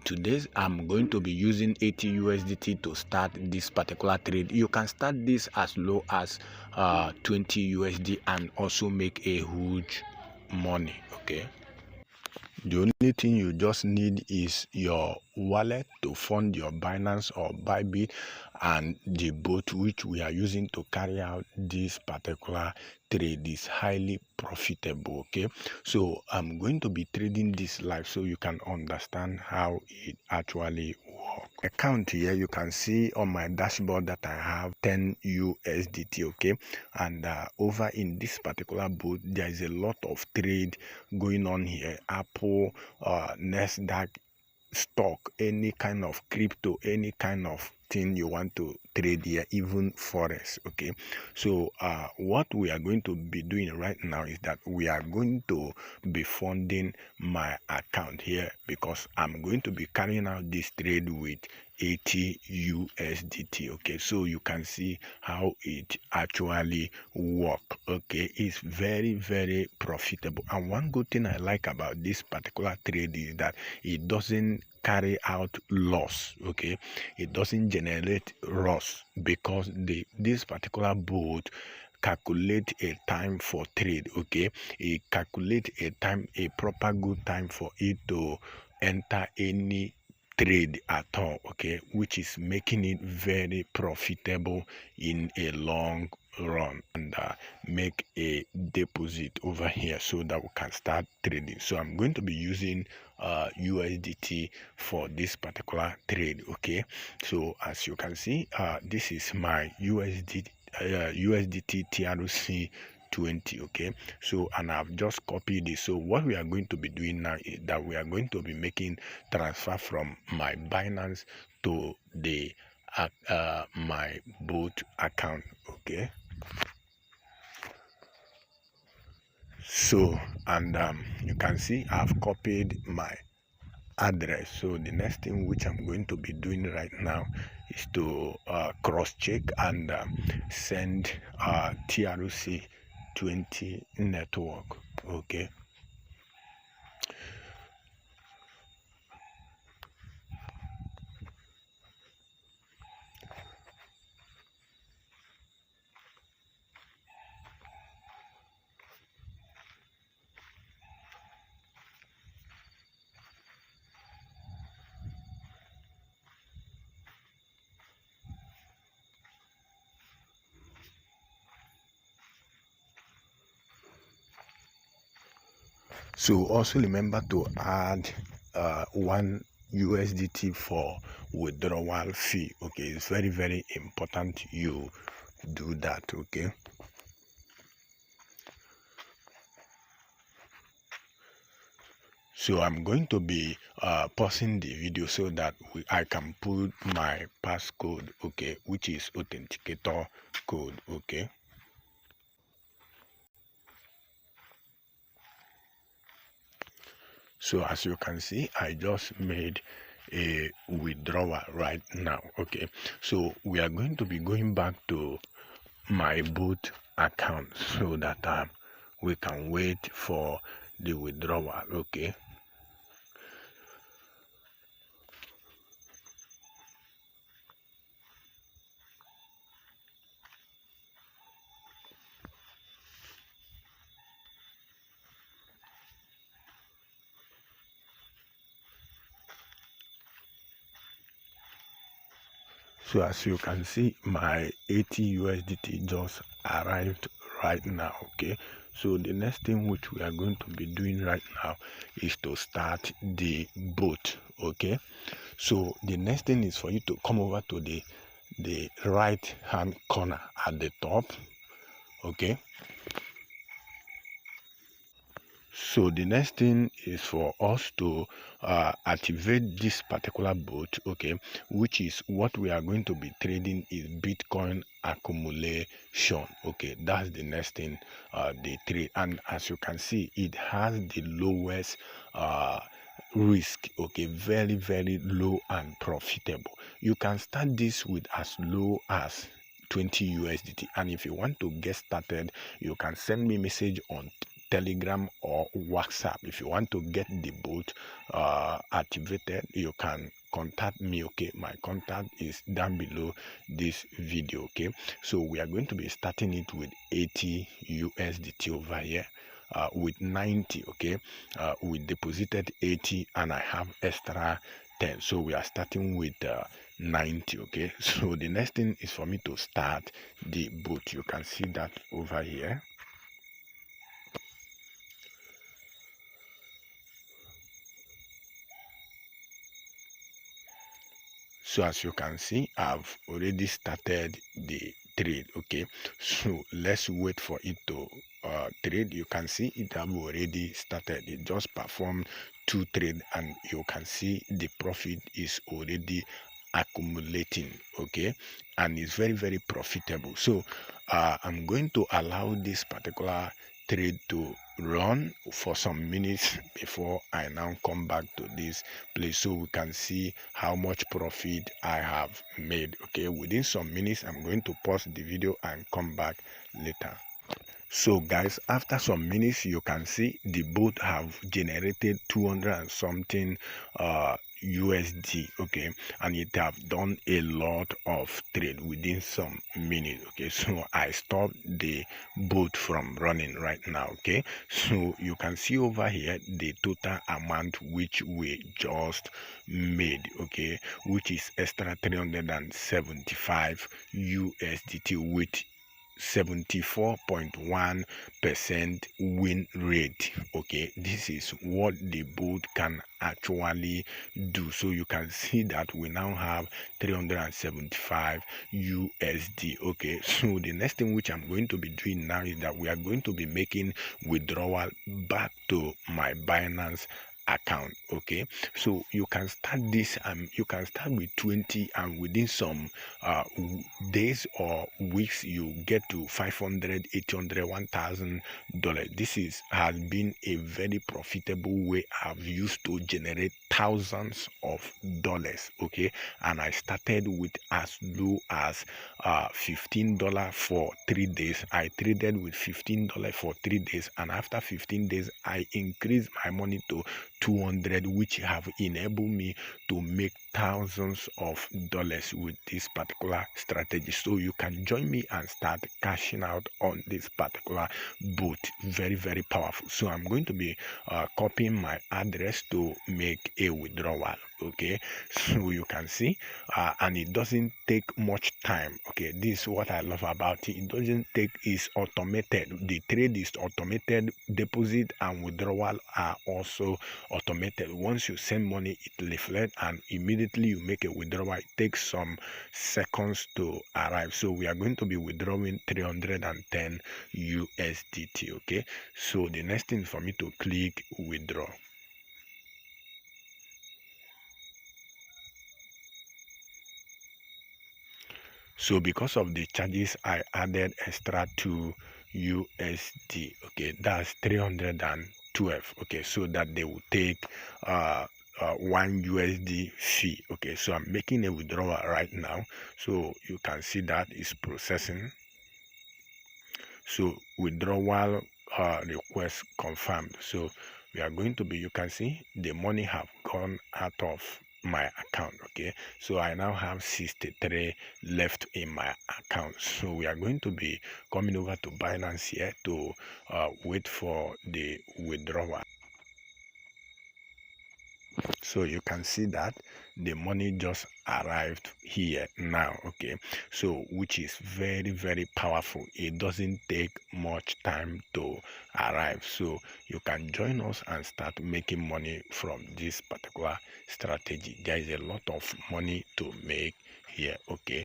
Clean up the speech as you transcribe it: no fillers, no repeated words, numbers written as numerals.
today I'm going to be using 80 USDT to start this particular trade. You can start this as low as 20 USD and also make a huge money. Okay, the only thing you just need is your wallet to fund your Binance or Bybit and the bot which we are using to carry out this particular trade is highly profitable. Okay, so I'm going to be trading this live so you can understand how it actually works. Account here, you can see on my dashboard that I have 10 USDT. Okay, and over in this particular bot there is a lot of trade going on here. Apple, Nasdaq, stock, any kind of crypto, any kind of thing you want to trade here, even forex. Okay, so what we are going to be doing right now is that we are going to be funding my account here because I'm going to be carrying out this trade with 80 USDT. Okay, so you can see how it actually work. Okay, it's very profitable, and one good thing I like about this particular trade is that it doesn't carry out loss. Okay, it doesn't generate loss because this particular bot calculate a time for trade. Okay, it calculate a proper good time for it to enter any trade at all. Okay, which is making it very profitable in a long run, and make a deposit over here so that we can start trading. So I'm going to be using USDT for this particular trade. Okay, so as you can see, this is my USDT TRC 20. Okay, so and I've just copied this. So what we are going to be doing now is that we are going to be making transfer from my Binance to the my bot account. Okay, so and you can see I've copied my address. So the next thing which I'm going to be doing right now is to cross check and send TRC 20 network. Okay, so also remember to add 1 USDT for withdrawal fee. Okay, it's very important you do that. Okay, so I'm going to be pausing the video so that I can put my passcode. Okay, which is authenticator code. Okay, so as you can see, I just made a withdrawal right now. Okay, so we are going to be going back to my bot account so that we can wait for the withdrawal. Okay, so as you can see, my 80 USDT just arrived right now. Okay, so the next thing which we are going to be doing right now is to start the bot. Okay, so the next thing is for you to come over to the right hand corner at the top. Okay, so the next thing is for us to activate this particular bot. Okay, which is what we are going to be trading is Bitcoin accumulation. Okay, that's the next thing they trade, and as you can see, it has the lowest risk. Okay, very low and profitable. You can start this with as low as 20 USDT, and if you want to get started, you can send me message on Telegram or WhatsApp. If you want to get the both activated, you can contact me. Okay, my contact is down below this video. Okay, so we are going to be starting it with 80 USDT over here. With 90. Okay, we deposited 80 and I have extra 10, so we are starting with 90. Okay, so the next thing is for me to start the boot. You can see that over here. So as you can see, I've already started the trade. Okay, so let's wait for it to trade. You can see it have already started. It just performed 2 trades and you can see the profit is already accumulating. Okay, and it's very profitable. So I'm going to allow this particular trade to run for some minutes before I now come back to this place so we can see how much profit I have made. Okay, within some minutes I'm going to pause the video and come back later. So guys, after some minutes you can see the bot have generated 200 and something USD. Okay, and it have done a lot of trade within some minutes. Okay, so I stopped the bot from running right now. Okay, so you can see over here the total amount which we just made. Okay, which is extra 375 USDT with 74.1% win rate. Okay, this is what the bot can actually do. So you can see that we now have 375 USD. Okay, so the next thing which I'm going to be doing now is that we are going to be making withdrawal back to my Binance account. Okay, so you can start this you can start with 20 and within some days or weeks you get to 500, 800, $1,000. This has been a very profitable way I've used to generate thousands of dollars. Okay, and I started with as low as $15 for 3 days. I traded with $15 for 3 days, and after 15 days I increased my money to 200, which have enabled me to make thousands of dollars with this particular strategy. So you can join me and start cashing out on this particular bot. Very powerful. So I'm going to be copying my address to make a withdrawal. Okay, so you can see and it doesn't take much time. Okay, this is what I love about it. It doesn't take, it's automated. The trade is automated. Deposit and withdrawal are also automated. Once you send money, it reflects and immediately you make a withdrawal. It takes some seconds to arrive. So we are going to be withdrawing 310 USDT. Okay, so the next thing for me to click withdraw. So because of the charges, I added extra 2 USD. Okay, that's 312. Okay, so that they will take 1 USD fee. Okay, so I'm making a withdrawal right now. So you can see that is processing. So withdrawal request confirmed. So we are going to be, you can see the money have gone out of my account. Okay, so I now have 63 left in my account. So we are going to be coming over to Binance here to wait for the withdrawal. So you can see that the money just arrived here now. Okay, so which is very powerful. It doesn't take much time to arrive. So you can join us and start making money from this particular strategy. There is a lot of money to make here. Okay,